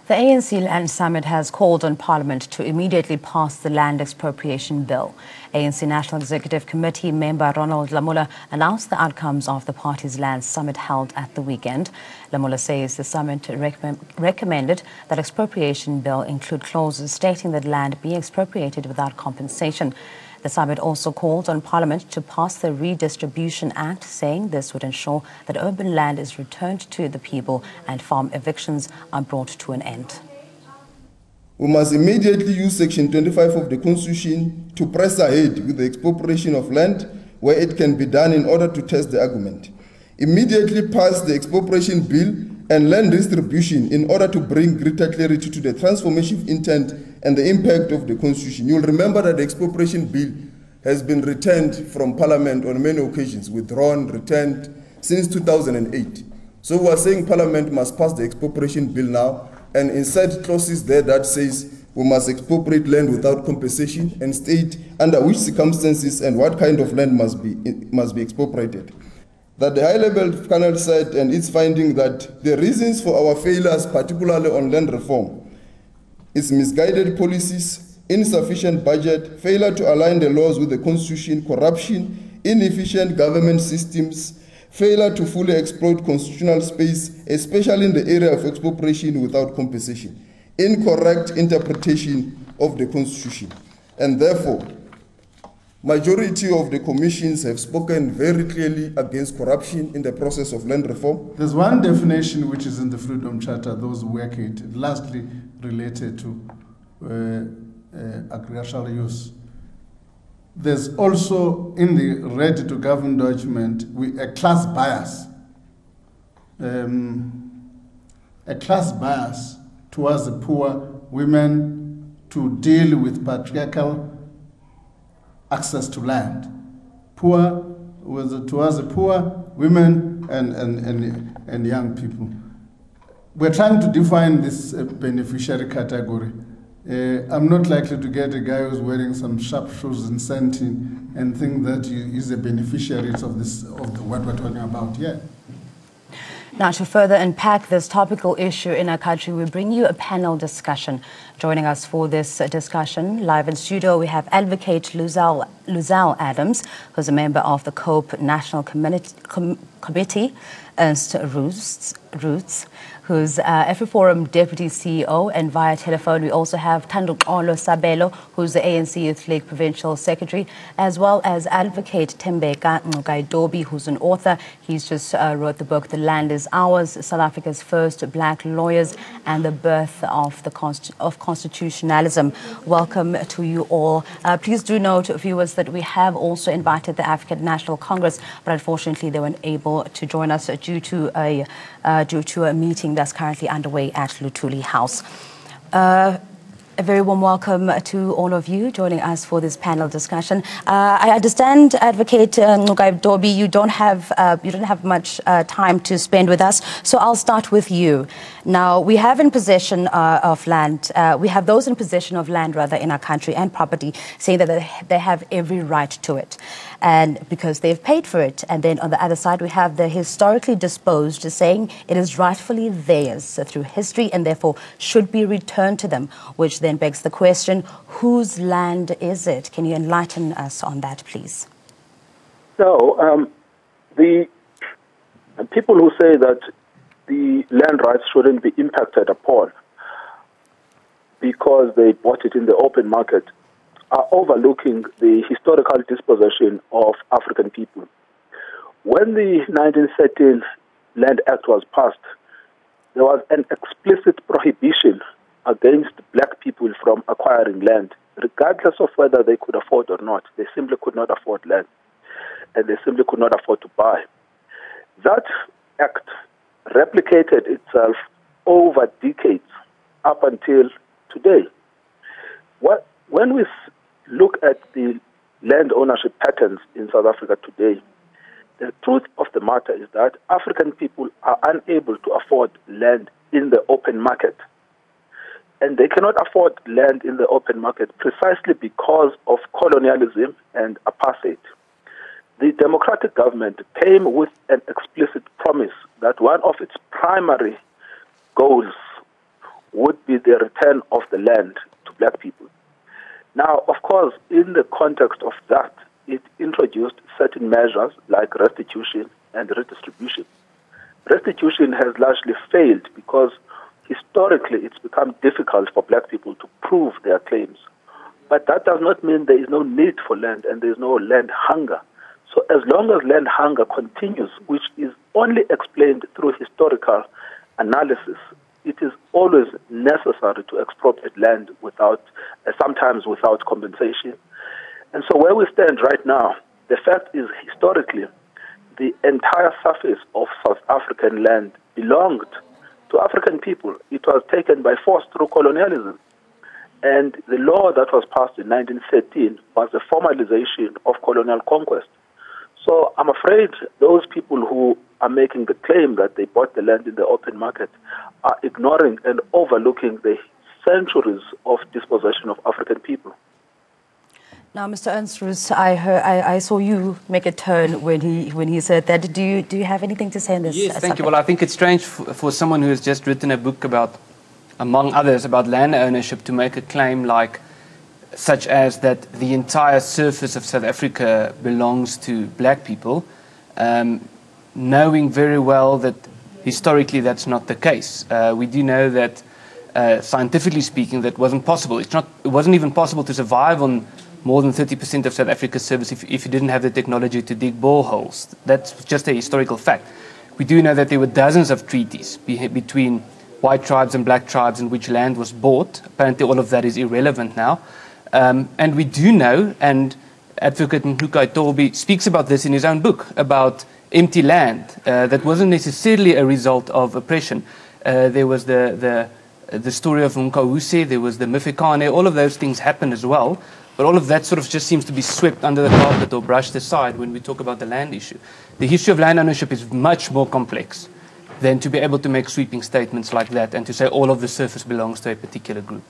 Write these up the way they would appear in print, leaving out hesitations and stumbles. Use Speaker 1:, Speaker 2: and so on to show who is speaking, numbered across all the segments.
Speaker 1: The ANC Land Summit has called on Parliament to immediately pass the Land Expropriation Bill. ANC National Executive Committee member Ronald Lamola announced the outcomes of the party's Land Summit held at the weekend. Lamola says the summit recommended that expropriation bill include clauses stating that land be expropriated without compensation. The summit also called on Parliament to pass the Redistribution Act, saying this would ensure that urban land is returned to the people and farm evictions are brought to an end.
Speaker 2: We must immediately use Section 25 of the Constitution to press ahead with the expropriation of land where it can be done in order to test the argument. Immediately pass the expropriation bill and land distribution in order to bring greater clarity to the transformative intent and the impact of the Constitution. You'll remember that the expropriation bill has been returned from Parliament on many occasions, withdrawn, returned since 2008. So we are saying Parliament must pass the expropriation bill now and insert clauses there that says we must expropriate land without compensation and state under which circumstances and what kind of land must be expropriated. That the high-level panel said and its finding that the reasons for our failures, particularly on land reform, is misguided policies, insufficient budget, failure to align the laws with the Constitution, corruption, inefficient government systems, failure to fully exploit constitutional space, especially in the area of expropriation without compensation, incorrect interpretation of the Constitution. And therefore, majority of the commissions have spoken very clearly against corruption in the process of land reform.
Speaker 3: There's one definition which is in the Freedom Charter, those who work it, lastly related to agricultural use. There's also in the Ready to Govern document a class bias. A class bias towards the poor, women, to deal with patriarchal access to land. Towards the poor, women, and young people. We're trying to define this beneficiary category. I'm not likely to get a guy who's wearing some sharp shoes and scenting and think that he is a beneficiary of what we're talking about here.
Speaker 1: Now, to further unpack this topical issue in our country, we bring you a panel discussion. Joining us for this discussion, live in studio, we have Advocate Luzelle Adams, who's a member of the COPE National Committee, Ernst Roots, who's AfriForum Deputy CEO, and via telephone we also have Thandukolo Sabelo, who's the ANC Youth League Provincial Secretary, as well as Advocate Tembeka Ngaidobi, who's an author. He's just wrote the book The Land is Ours, South Africa's First Black Lawyers and the Birth of Constitutionalism. Welcome to you all. Please do note, viewers, that we have also invited the African National Congress, but unfortunately they weren't able to join us due to a meeting that's currently underway at Luthuli House. A very warm welcome to all of you joining us for this panel discussion. I understand, Advocate Ngaidobi, you don't have much time to spend with us, so I'll start with you. Now, we have in possession of land. We have those in possession of land, rather, in our country and property, saying that they have every right to it, and because they've paid for it. And then on the other side, we have the historically disposed, saying it is rightfully theirs through history and therefore should be returned to them, which then begs the question, whose land is it? Can you enlighten us on that, please?
Speaker 4: So, the people who say that the land rights shouldn't be impacted upon because they bought it in the open market are overlooking the historical dispossession of African people. When the 1913 Land Act was passed, there was an explicit prohibition against black people from acquiring land, regardless of whether they could afford or not. They simply could not afford land, and they simply could not afford to buy. That act replicated itself over decades up until today. When we look at the land ownership patterns in South Africa today, the truth of the matter is that African people are unable to afford land in the open market. And they cannot afford land in the open market precisely because of colonialism and apartheid. The democratic government came with an explicit promise that one of its primary goals would be the return of the land to black people. Now, of course, in the context of that, it introduced certain measures like restitution and redistribution. Restitution has largely failed because historically it's become difficult for black people to prove their claims. But that does not mean there is no need for land and there is no land hunger. So as long as land hunger continues, which is only explained through historical analysis, it is always necessary to expropriate land sometimes without compensation. And so where we stand right now, the fact is historically, the entire surface of South African land belonged to African people. It was taken by force through colonialism. And the law that was passed in 1913 was a formalization of colonial conquest. So I'm afraid those people who are making the claim that they bought the land in the open market are ignoring and overlooking the centuries of dispossession of African people.
Speaker 1: Now, Mr. Ernst, I saw you make a turn when he said that. Do you have anything to say on this?
Speaker 5: Yes, thank you. Well, I think it's strange for someone who has just written a book about, among others, about land ownership to make a claim such as that the entire surface of South Africa belongs to black people, knowing very well that historically that's not the case. We do know that scientifically speaking that wasn't possible. It wasn't even possible to survive on more than 30% of South Africa's surface if you didn't have the technology to dig boreholes. That's just a historical fact. We do know that there were dozens of treaties between white tribes and black tribes in which land was bought. Apparently all of that is irrelevant now. And we do know, and Advocate Mhluka Tobi speaks about this in his own book, about empty land that wasn't necessarily a result of oppression. There was the story of Nkawuse, there was the Mifekane, all of those things happened as well. But all of that sort of just seems to be swept under the carpet or brushed aside when we talk about the land issue. The history of land ownership is much more complex than to be able to make sweeping statements like that and to say all of the surface belongs to a particular group.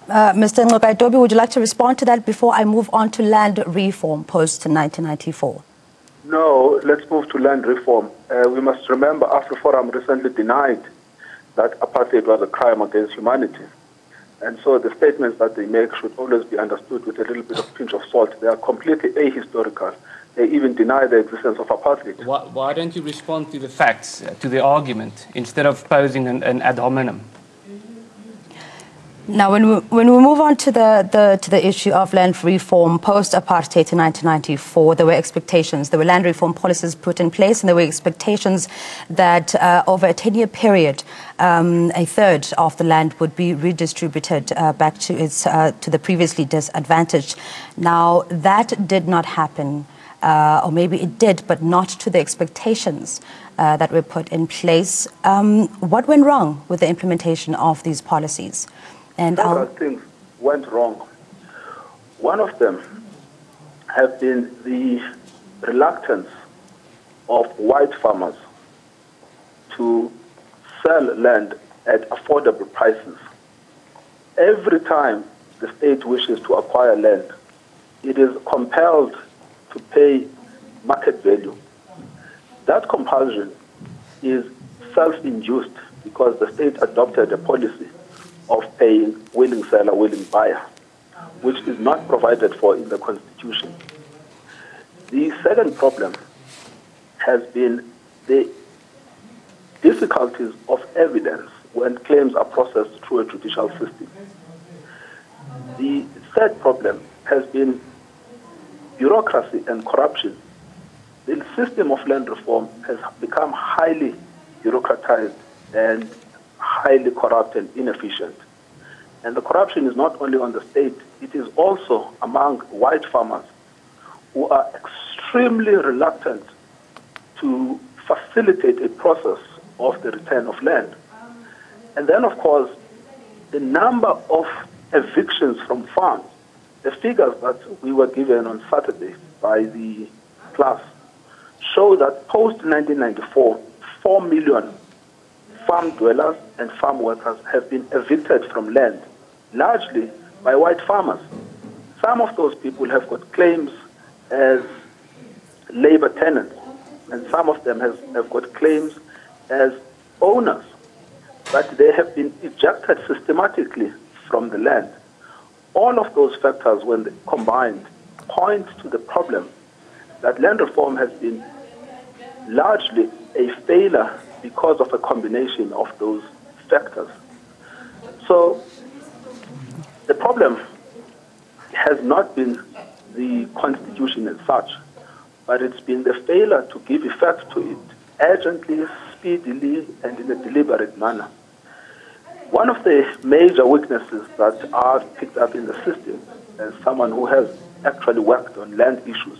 Speaker 1: Mr. Ngqokaitobi, would you like to respond to that before I move on to land reform post-1994?
Speaker 4: No, let's move to land reform. We must remember AfriForum recently denied that apartheid was a crime against humanity. And so the statements that they make should always be understood with a little bit of pinch of salt. They are completely ahistorical. They even deny the existence of apartheid.
Speaker 5: Why don't you respond to the facts, to the argument, instead of posing an ad hominem?
Speaker 1: Now, when we move on to the issue of land reform post-apartheid in 1994, there were expectations. There were land reform policies put in place, and there were expectations that over a 10-year period, a third of the land would be redistributed back to the previously disadvantaged. Now, that did not happen, or maybe it did, but not to the expectations that were put in place. What went wrong with the implementation of these policies? And
Speaker 4: several things went wrong. One of them has been the reluctance of white farmers to sell land at affordable prices. Every time the state wishes to acquire land, it is compelled to pay market value. That compulsion is self-induced because the state adopted a policy of paying willing seller, willing buyer, which is not provided for in the Constitution. The second problem has been the difficulties of evidence when claims are processed through a judicial system. The third problem has been bureaucracy and corruption. The system of land reform has become highly bureaucratized and highly corrupt and inefficient. And the corruption is not only on the state, it is also among white farmers who are extremely reluctant to facilitate a process of the return of land. And then, of course, the number of evictions from farms, the figures that we were given on Saturday by the class, show that post-1994, 4 million farm dwellers and farm workers have been evicted from land, largely by white farmers. Some of those people have got claims as labor tenants, and some of them have got claims as owners. but they have been ejected systematically from the land. All of those factors, when combined, point to the problem that land reform has been largely a failure because of a combination of those factors. So the problem has not been the constitution as such, but it's been the failure to give effect to it urgently, speedily, and in a deliberate manner. One of the major weaknesses that I've picked up in the system, as someone who has actually worked on land issues,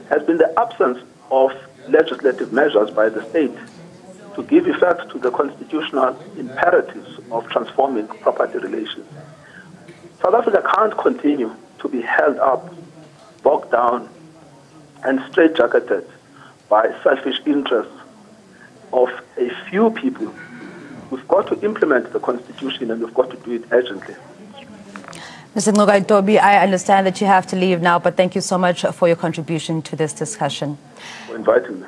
Speaker 4: has been the absence of legislative measures by the state to give effect to the constitutional imperatives of transforming property relations. South Africa can't continue to be held up, bogged down, and straitjacketed by selfish interests of a few people. We've got to implement the constitution, and we've got to do it urgently.
Speaker 1: Mr. Nqoba, I understand that you have to leave now, but thank you so much for your contribution to this discussion.
Speaker 4: For inviting me.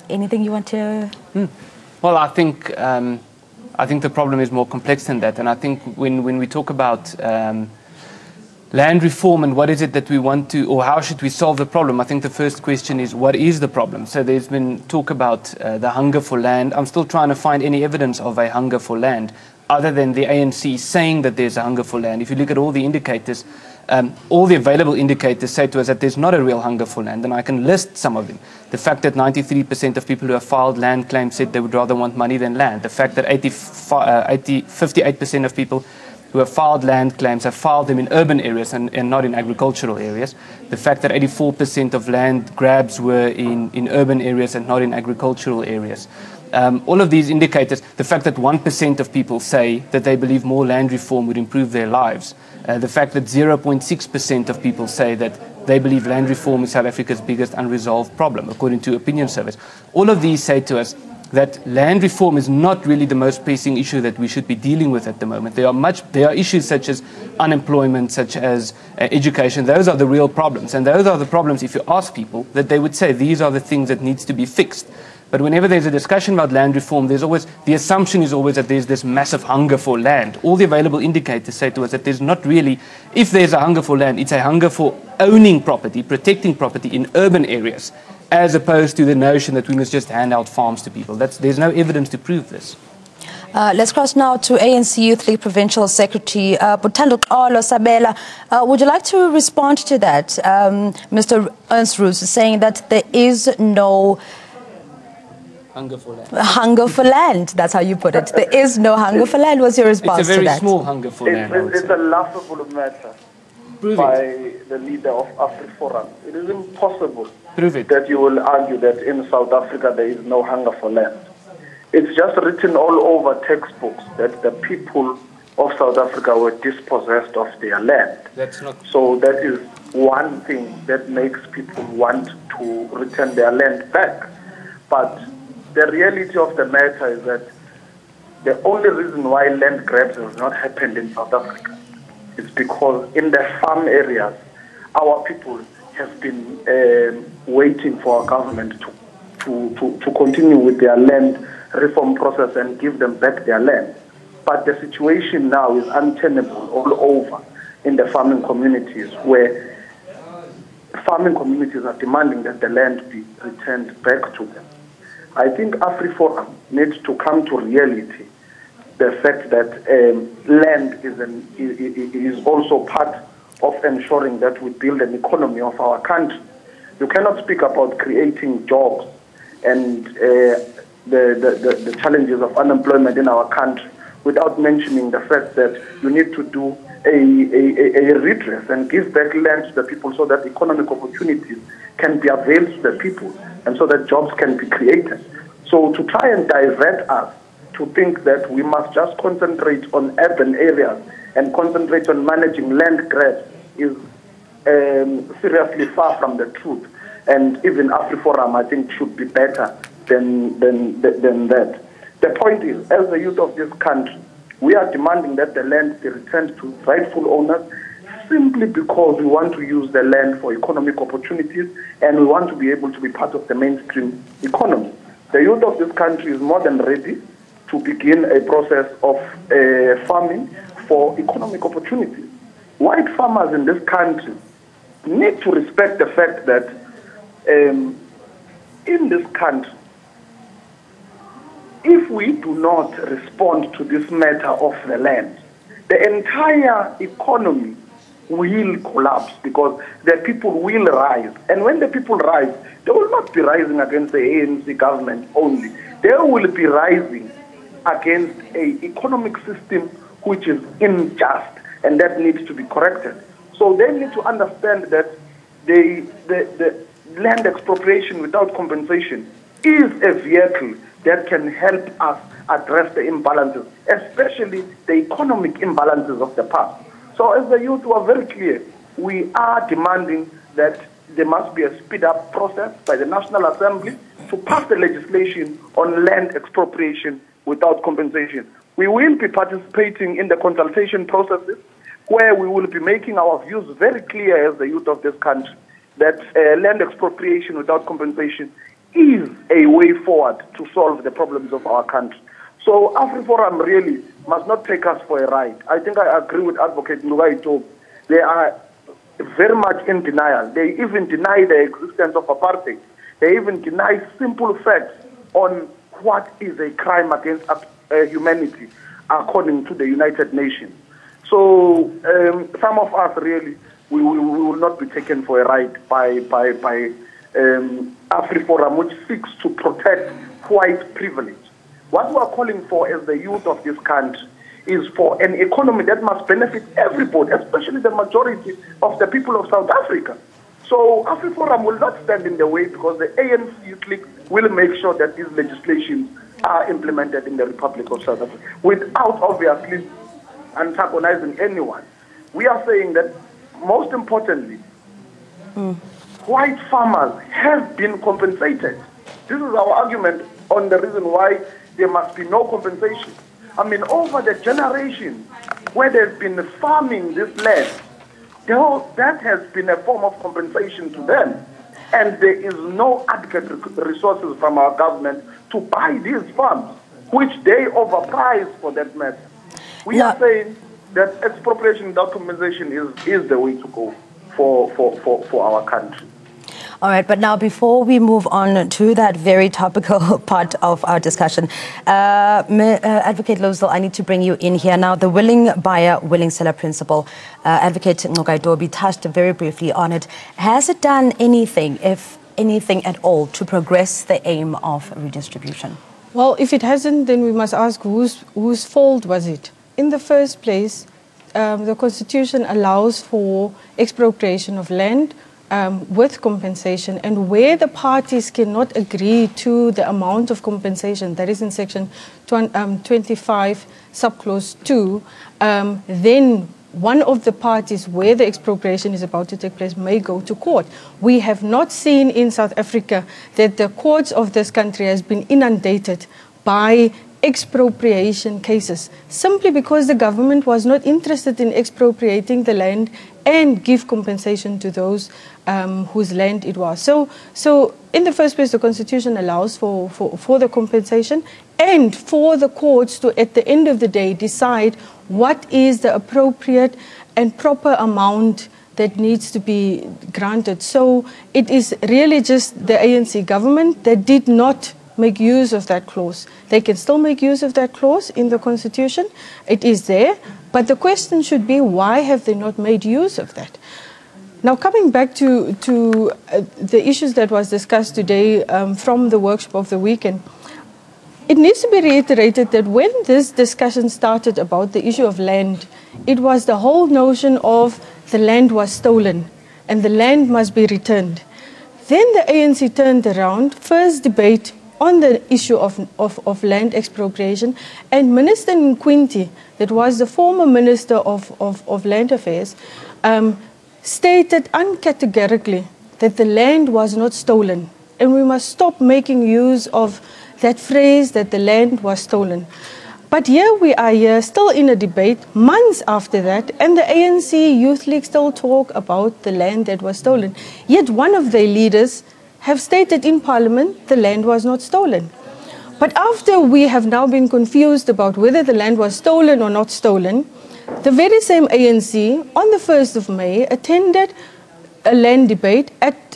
Speaker 1: Anything you want to?
Speaker 5: Well, I think the problem is more complex than that, and I think when we talk about land reform and what is it that we want to, or how should we solve the problem, I think the first question is, what is the problem? So there's been talk about the hunger for land. I'm still trying to find any evidence of a hunger for land other than the ANC saying that there's a hunger for land. If you look at all the indicators, all the available indicators say to us that there's not a real hunger for land, and I can list some of them. The fact that 93% of people who have filed land claims said they would rather want money than land. The fact that 58% of people who have filed land claims have filed them in urban areas and not in agricultural areas. The fact that 84% of land grabs were in urban areas and not in agricultural areas. All of these indicators, the fact that 1% of people say that they believe more land reform would improve their lives. The fact that 0.6% of people say that they believe land reform is South Africa's biggest unresolved problem, according to opinion surveys. All of these say to us that land reform is not really the most pressing issue that we should be dealing with at the moment. There are issues such as unemployment, such as education. Those are the real problems. And those are the problems, if you ask people, that they would say these are the things that needs to be fixed. But whenever there's a discussion about land reform, there's always, the assumption is always that there's this massive hunger for land. All the available indicators say to us that there's not really, if there's a hunger for land, it's a hunger for owning property, protecting property in urban areas, as opposed to the notion that we must just hand out farms to people. There's no evidence to prove this.
Speaker 1: Let's cross now to ANC Youth League Provincial Secretary Butando Sabela. Would you like to respond to that? Mr. Ernst Roos is saying that there is no
Speaker 5: hunger for land.
Speaker 1: Hunger for land, that's how you put it. There is no hunger for land. What's your response to that?
Speaker 5: It's a very small hunger for land.
Speaker 6: It's a laughable matter by the leader of AfriForum. It is impossible that you will argue that in South Africa there is no hunger for land. It's just written all over textbooks that the people of South Africa were dispossessed of their land.
Speaker 5: That's not.
Speaker 6: So that is one thing that makes people want to return their land back. But the reality of the matter is that the only reason why land grabs has not happened in South Africa is because in the farm areas, our people have been waiting for our government to continue with their land reform process and give them back their land. But the situation now is untenable all over in the farming communities, where farming communities are demanding that the land be returned back to them. I think AfriForum needs to come to reality, the fact that land is also part of ensuring that we build an economy of our country. You cannot speak about creating jobs and the challenges of unemployment in our country without mentioning the fact that you need to do a redress and give back land to the people so that economic opportunities can be availed to the people and so that jobs can be created. So to try and divert us to think that we must just concentrate on urban areas and concentrate on managing land grabs is seriously far from the truth. And even AfriForum, I think, should be better than that. The point is, as the youth of this country, we are demanding that the land be returned to rightful owners simply because we want to use the land for economic opportunities and we want to be able to be part of the mainstream economy. The youth of this country is more than ready to begin a process of farming for economic opportunities. White farmers in this country need to respect the fact that in this country, if we do not respond to this matter of the land, the entire economy will collapse because the people will rise. And when the people rise, they will not be rising against the ANC government only. They will be rising against an economic system which is unjust and that needs to be corrected. So they need to understand that the land expropriation without compensation is a vehicle that can help us address the imbalances, especially the economic imbalances of the past. So as the youth were very clear, we are demanding that there must be a speed-up process by the National Assembly to pass the legislation on land expropriation without compensation. We will be participating in the consultation processes where we will be making our views very clear as the youth of this country that land expropriation without compensation is a way forward to solve the problems of our country. So AfriForum really must not take us for a ride. I think I agree with Advocate Lugaito. They are very much in denial. They even deny the existence of apartheid. They even deny simple facts on what is a crime against humanity according to the United Nations. So some of us really, we will not be taken for a ride by AfriForum, which seeks to protect white privilege. What we are calling for as the youth of this country is for an economy that must benefit everybody, especially the majority of the people of South Africa. So AfriForum will not stand in the way because the ANC Youth League will make sure that these legislations are implemented in the Republic of South Africa without obviously antagonizing anyone. We are saying that most importantly, white farmers have been compensated. This is our argument on the reason why there must be no compensation. I mean, over the generations where they've been farming this land, that has been a form of compensation to them. And there is no adequate resources from our government to buy these farms, which they overprice for that matter. We are saying that expropriation without compensation is the way to go for our country.
Speaker 1: All right, but now before we move on to that very topical part of our discussion, Advocate Lozil, I need to bring you in here now. The willing buyer, willing seller principle, Advocate Nogaidobi touched very briefly on it. Has it done anything, if anything at all, to progress the aim of redistribution?
Speaker 7: Well, if it hasn't, then we must ask whose fault was it? In the first place, the Constitution allows for expropriation of land with compensation, and where the parties cannot agree to the amount of compensation, that is in section 25, subclause 2, then one of the parties where the expropriation is about to take place may go to court. We have not seen in South Africa that the courts of this country has been inundated by expropriation cases, simply because the government was not interested in expropriating the land and give compensation to those whose land it was. So in the first place, the Constitution allows for the compensation and for the courts to, at the end of the day, decide what is the appropriate and proper amount that needs to be granted. So it is really just the ANC government that did not make use of that clause. They can still make use of that clause in the Constitution. It is there. But the question should be, why have they not made use of that? Now, coming back to the issues that was discussed today from the workshop of the weekend, it needs to be reiterated that when this discussion started about the issue of land, it was the whole notion of the land was stolen and the land must be returned. Then the ANC turned around, first debate on the issue of land expropriation, and Minister Nkwinti, that was the former Minister of Land Affairs, stated uncategorically that the land was not stolen, and we must stop making use of that phrase that the land was stolen. But here we are here, still in a debate, months after that, and the ANC Youth League still talk about the land that was stolen. Yet one of their leaders have stated in Parliament the land was not stolen. But after we have now been confused about whether the land was stolen or not stolen, the very same ANC on the 1st of May attended a land debate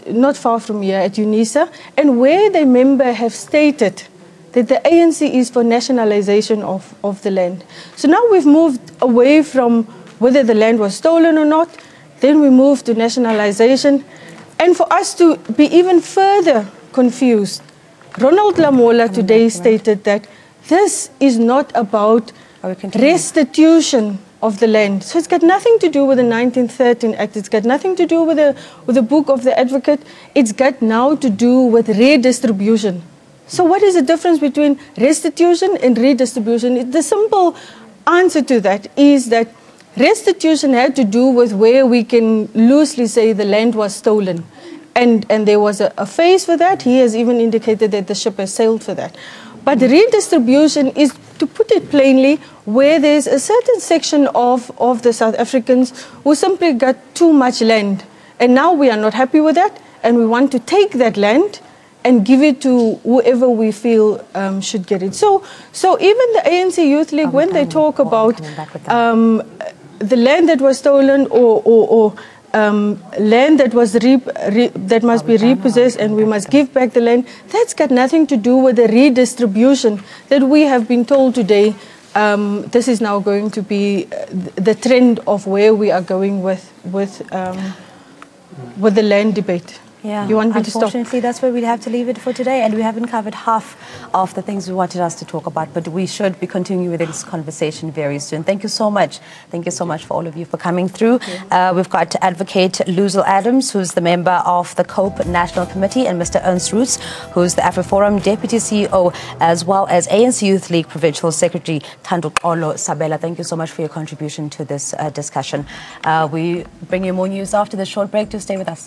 Speaker 7: not far from here at UNISA, and where the member have stated that the ANC is for nationalization of the land. So now we've moved away from whether the land was stolen or not, then we moved to nationalization. And for us to be even further confused, Ronald Lamola today stated that this is not about restitution of the land. So it's got nothing to do with the 1913 Act. It's got nothing to do with the book of the advocate. It's got now to do with redistribution. So what is the difference between restitution and redistribution? The simple answer to that is that restitution had to do with where we can loosely say the land was stolen. And there was a phase for that. He has even indicated that the ship has sailed for that. But redistribution is, to put it plainly, where there's a certain section of the South Africans who simply got too much land. And now we are not happy with that, and we want to take that land and give it to whoever we feel should get it. So even the ANC Youth League, when they talk about the land that was stolen or land that was that must be repossessed and we must give back the land, that's got nothing to do with the redistribution that we have been told today. This is now going to be the trend of where we are going with the land debate.
Speaker 1: Yeah,
Speaker 7: you want me to stop?
Speaker 1: Unfortunately, that's where we'll have to leave it for today, and we haven't covered half of the things we wanted us to talk about, but we should be continuing with this conversation very soon. Thank you so much. Thank you so much for all of you for coming through. We've got Advocate Luzal Adams, who's the member of the COPE National Committee, and Mr. Ernst Roots, who's the AfriForum Deputy CEO, as well as ANC Youth League Provincial Secretary Thandukolo Sabela. Thank you so much for your contribution to this discussion. We bring you more news after this short break. To stay with us.